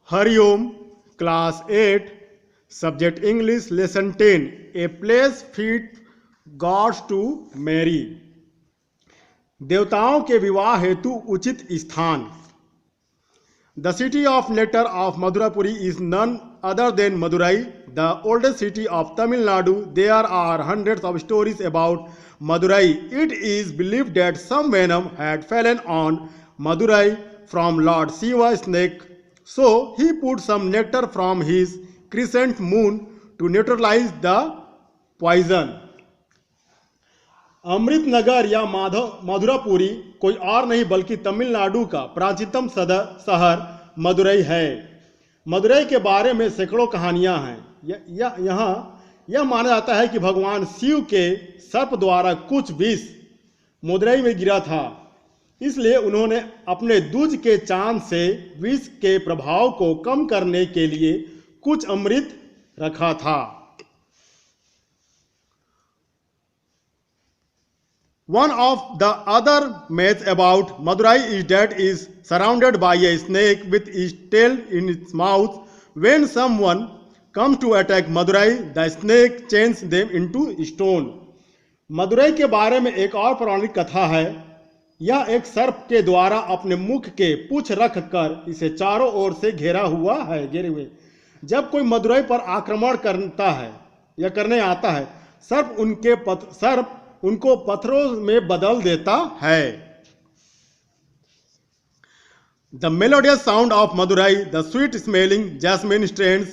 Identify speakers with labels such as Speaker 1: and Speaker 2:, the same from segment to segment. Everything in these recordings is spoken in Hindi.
Speaker 1: Hariom, class 8, subject English, lesson 10, a place fit gods to marry. देवताओं के विवाह हेतु उचित स्थान। The city of nectar of Madhurapuri is none other than Madurai, the oldest city of Tamil Nadu. There are hundreds of stories about Madurai. It is believed that some venom had fallen on Madurai from Lord Shiva's snake, so he put some nectar from his crescent moon to neutralize the poison. अमृत नगर या मधुरापुरी कोई और नहीं बल्कि तमिलनाडु का प्राचीनतम शहर मदुरई है। मदुरई के बारे में सैकड़ों कहानियां हैं। यहाँ यह माना जाता है कि भगवान शिव के सर्प द्वारा कुछ विष मदुरई में गिरा था, इसलिए उन्होंने अपने दूज के चांद से विष के प्रभाव को कम करने के लिए कुछ अमृत रखा था। One of the other myths about Madurai is that it is surrounded by a snake with its tail in its mouth. When someone comes to attack Madurai, the snake chains them into stone. Madurai के बारे में एक और पौराणिक कथा है। यह एक सर्प के द्वारा अपने मुख के पूंछ रख कर इसे चारों ओर से घेरे हुए। जब कोई मदुरई पर आक्रमण करता है या करने आता है, सर्प उनको पत्थरों में बदल देता है। The melodious sound of Madurai, the sweet smelling jasmine strains,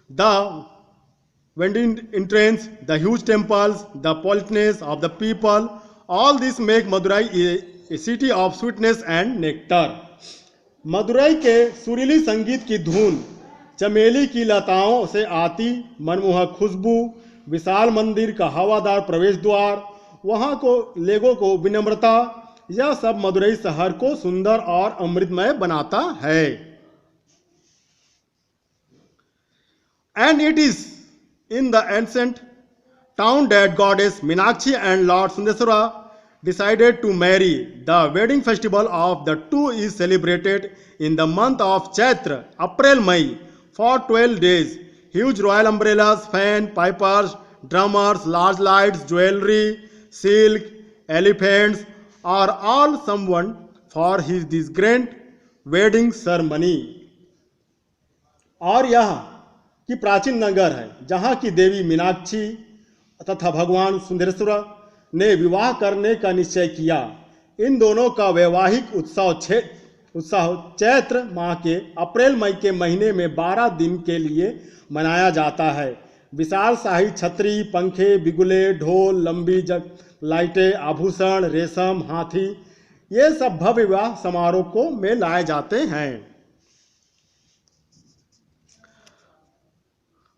Speaker 1: the winding entrance, the huge temples, the politeness of the people, all this make Madurai a city of sweetness and nectar. Madurai के सुरीली संगीत की धुन, चमेली की लताओं से आती मनमोहक खुशबू, विशाल मंदिर का हवादार प्रवेश द्वार, वहां को लोगों को विनम्रता, यह सब मदुरई शहर को सुंदर और अमृतमय बनाता है। And it is in the ancient town that goddess Meenakshi and Lord Sundeswara decided to marry. The wedding festival of the two is celebrated in the month of Chaitra, April-May, for 12 days. Huge royal umbrellas, fan, pipers, drummers, large lights, jewelry, silk, elephants are all summoned for this grand wedding ceremony. और यह कि प्राचीन नगर है जहाँ की देवी मीनाक्षी तथा भगवान सुंदरेश्वर ने विवाह करने का निश्चय किया। इन दोनों का वैवाहिक उत्सव चैत्र माह के अप्रैल मई के महीने में 12 दिन के लिए मनाया जाता है। विशाल शाही छतरी, पंखे, बिगुले, ढोल, लंबी लाइटें, आभूषण, रेशम, हाथी, ये सब भव्य विवाह समारोह में लाए जाते हैं।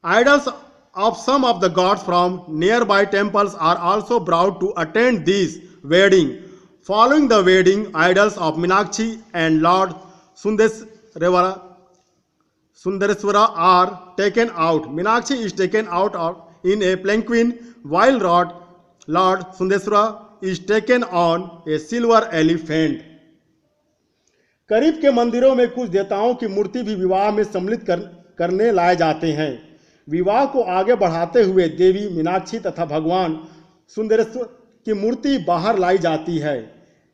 Speaker 1: Idols of some of the gods from nearby temples are also brought to attend this wedding. Following the wedding, idols of Meenakshi and Lord Sundareswara are taken out. Meenakshi is taken out in a palanquin, while Lord Sundeswara is taken on a silver elephant. करीब के मंदिरों में कुछ देवताओं की मूर्ति भी विवाह में सम्मिलित करने लाए जाते हैं। विवाह को आगे बढ़ाते हुए देवी मीनाक्षी तथा भगवान सुंदरेश्वर की मूर्ति बाहर लाई जाती है।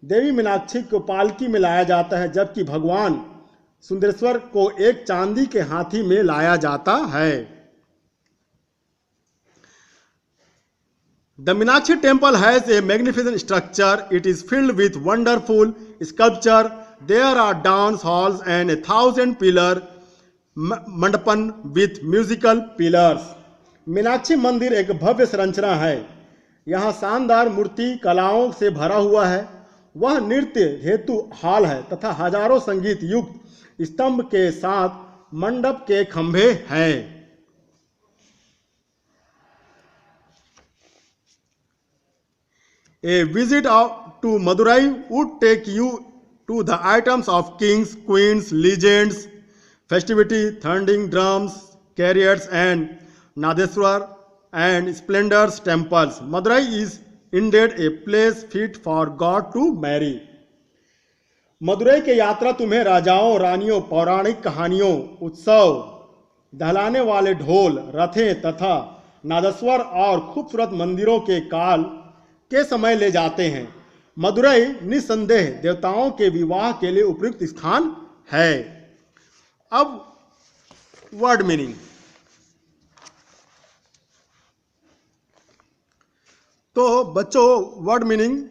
Speaker 1: देवी मीनाक्षी को पालकी में लाया जाता है, जबकि भगवान सुंदरेश्वर को एक चांदी के हाथी में लाया जाता है। The Meenakshi temple has a magnificent structure. It is filled with wonderful sculpture. There are dance halls and 1,000-pillar mandapam with musical pillars. Meenakshi मंदिर एक भव्य संरचना है। यहाँ शानदार मूर्ति कलाओं से भरा हुआ है। वह नृत्य हेतु हॉल है तथा हजारों संगीत युक्त स्तंभ के साथ मंडप के खंभे हैं। A visit to Madurai would take you to the items of kings, queens, legends, festivity, thundering drums, chariots, and Nadeswar and splendors temples. Madurai is indeed a place fit for God to marry. Madurai की यात्रा तुम्हें राजाओं, रानियों, पौराणिक कहानियों, उत्सव, दहलाने वाले ढोल, रथें तथा नादस्वर और खूबसूरत मंदिरों के काल के समय ले जाते हैं। मदुरई निस्संदेह देवताओं के विवाह के लिए उपयुक्त स्थान है। अब वर्ड मीनिंग। तो बच्चों वर्ड मीनिंग,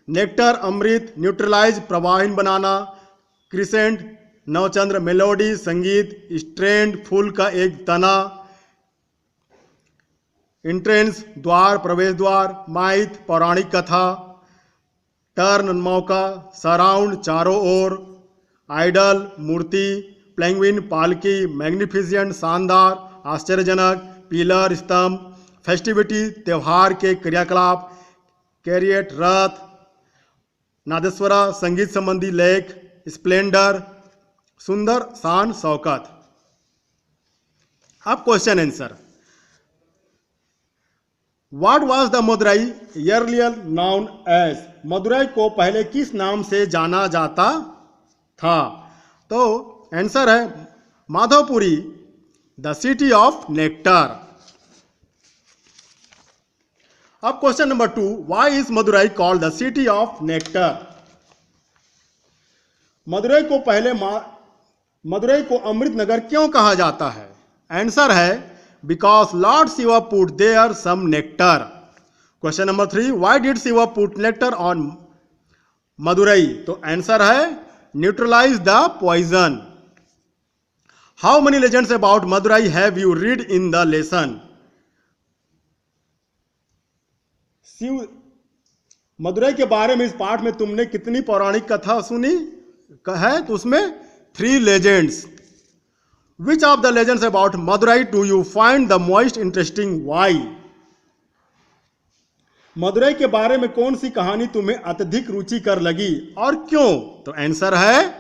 Speaker 1: नेक्टर अमृत, न्यूट्रलाइज प्रवाहीन बनाना, क्रिसेंट नवचंद्र मेलोडी संगीत, स्ट्रेंड फूल का एक तना, एंट्रेंस द्वार प्रवेश द्वार, माइथ पौराणिक कथा, टर्न मौका, सराउंड चारों ओर, आइडल मूर्ति, प्लैंगविन पालकी, मैग्निफिसेंट शानदार आश्चर्यजनक, पिलर स्तंभ, फेस्टिविटी त्यौहार के क्रियाकलाप, कैरियट रथ, नादेश्वरा संगीत संबंधी लेख, स्प्लेंडर सुंदर शान शौकत। अब question answer. What was the Madurai earlier known as? Madurai को पहले किस नाम से जाना जाता था? तो आंसर है Madhavapuri, the city of nectar. अब question number 2, why is Madurai called the city of nectar? Madurai को अमृत नगर क्यों कहा जाता है? आंसर है because lord Shiva put there some nectar. Question number 3, why did Shiva put nectar on Madurai? तो आंसर है neutralise the poison. How many legends about Madurai have you read in the lesson? Madurai के बारे में इस पाठ में तुमने कितनी पौराणिक कथा सुनी है? तो उसमें 3 legends. Which of the legends about Madurai do you find the most interesting? Why? Madurai के बारे में कौन सी कहानी तुम्हें अत्यधिक रुचिकर लगी और क्यों? तो आंसर है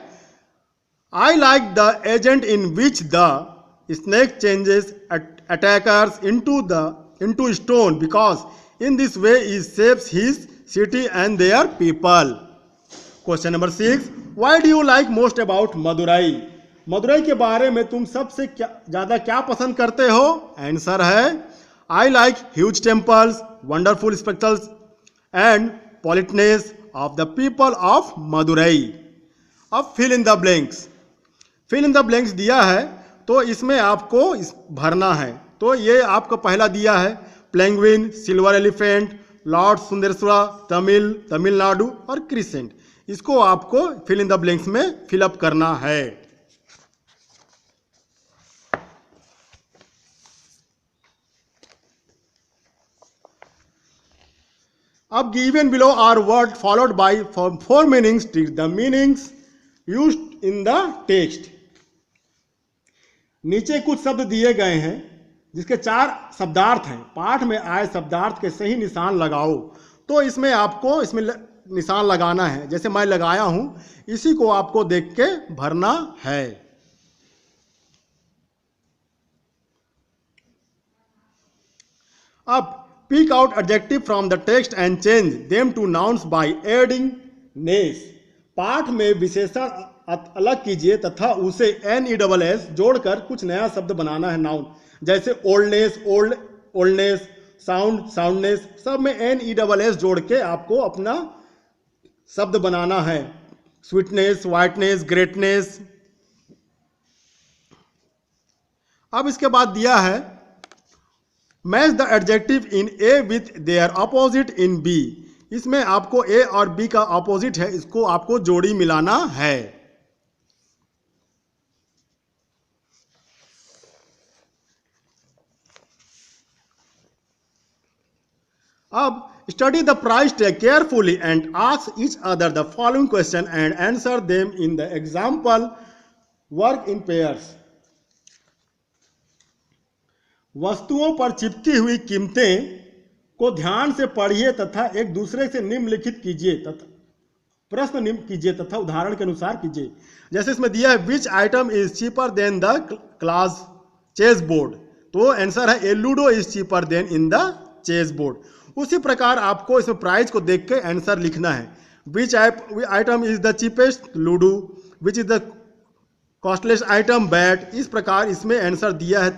Speaker 1: I like the agent in which the snake changes attackers into stone because in this way he saves his city and their people. Question number 6, why do you like most about Madurai? Madurai के बारे में तुम सबसे ज्यादा क्या पसंद करते हो? आंसर है I like huge temples, wonderful spectacles and politeness of the people of Madurai. अब fill in the blanks. fill in the blanks दिया है तो इसमें आपको भरना है। तो ये आपको पहला दिया है प्लैंगविन, silver elephant, lord Sundareshwara, Tamil Nadu और क्रिसेंट। इसको आपको फिल इन द ब्लैंक्स में फिलअप करना है। अब given below are word followed by 4 meanings, the meanings used in the text. नीचे कुछ शब्द दिए गए हैं जिसके 4 शब्दार्थ हैं। पाठ में आए शब्दार्थ के सही निशान लगाओ। तो इसमें आपको निशान लगाना है, जैसे मैं लगाया हूं इसी को आपको देख के भरना है। अब pick out adjective from the text and change them to nouns by adding ness. पाठ में विशेषण अलग कीजिए तथा उसे NESS जोड़कर कुछ नया शब्द बनाना है नाउन। जैसे ओल्डनेस, ओल्डनेस, साउंड, साउंडनेस, सब में NESS जोड़ के आपको अपना शब्द बनाना है। Sweetness, whiteness, greatness. अब इसके बाद दिया है match the adjective in A with their opposite in B। इसमें आपको A और B का अपोजिट है, इसको आपको जोड़ी मिलाना है। अब study the price tag carefully and ask each other the following question and answer them in the example work in pairs. वस्तुओं पर चिपकी हुई कीमतें को ध्यान से पढ़िए तथा एक दूसरे से निम्नलिखित कीजिए तथा प्रश्न निम्न कीजिए तथा उदाहरण के अनुसार कीजिए। जैसे इसमें दिया है which item is cheaper than the class chess board, तो आंसर है a ludo is cheaper than in the chess board. उसी प्रकार आपको इसमें प्राइस को देख के आंसर लिखना है। Which item is the cheapest ludo, which is the costliest item bat. इस प्रकार इसमें आंसर दिया है,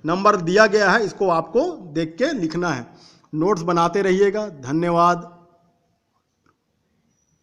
Speaker 1: नंबर दिया गया है, इसको आपको देख के लिखना है। नोट्स बनाते रहिएगा। धन्यवाद।